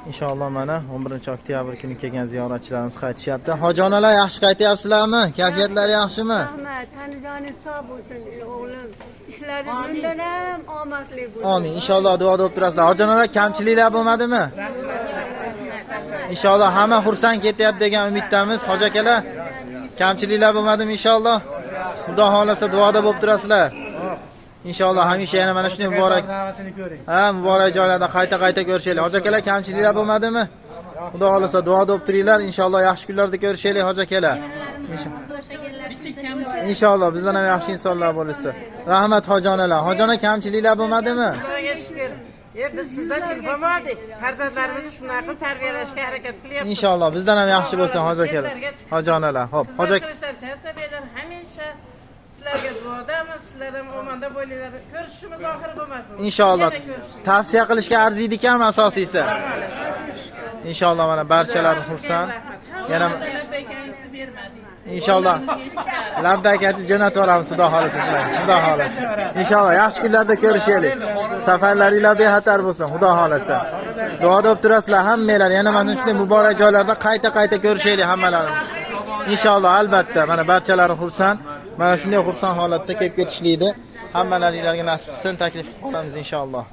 Inshaalloh mana 11-oktyabr kuni kelgan ziyoratchilarimiz qaytishyapti. Hojonalar yaxshi qaytyapsizlarmi? Kayfiyatlari yaxshimi? Rahmat, tanijoningiz sog' bo'lsin o'g'lim. Ishlaringiz ham omadli bo'lsin. Amin. Inshaalloh duoda bo'lib turasizlar. Hojonalar kamchiliklar bo'lmadimi? Inshaalloh hamma xursand ketyapti degan umiddamiz. Hoji akalar, kamchiliklar bo'lmadimi inshaalloh? Xudo xolasa duoda bo'lib turasizlar. Inshaalloh hamisha yana mana shunday muborak. Ha, muborak joylarda qayta ko'rishaylik. Hoji akalar, kamchiliklar bo'lmadimi? Xudo xolasa duoda bo'lib turinglar. Inshaalloh yaxshi kunlarda ko'rishaylik hoji akalar. Inshaalloh bizdan ham yaxshi insonlar bo'lsin. Rahmat hojonalar. Hojona kamchiliklar bo'lmadimi? Biz sizdan kulfamodik. Farzandlarimizni shunday qilib tarbiyalashga harakat qilyapmiz. Inshaalloh bizdan ham yaxshi bo'lsin hoji akalar. Hojonalar. Xo'p, hoji charchamaylar, hamisha sizlarga duodamiz. Sizlar ham omonda bo'linglar. Ko'rishimiz oxiri bo'lmasin. Inshaalloh. Tavsiya qilishga arziydi ekan asosiysi. Inshaalloh mana barchalar xursand. Yana inshaalloh labbayk aytib jo'natib yuboramiz xudo xolasa sizlarga. Xudo xolasa. Inshaalloh yaxshi kunlarda ko'rishaylik. Safarlaringlar bexatar bo'lsin xudo xolasa. Duoda bo'lib turasizlar hammanglar. Yana mana shunday muborak joylarda qayta ko'rishaylik hammalarimiz. Inshaalloh albatta mana barchalari xursand. Mana shunday xursand holatda kelib ketishlikni hammalaringizga nasib qilsin, taklif qilamiz inshaalloh.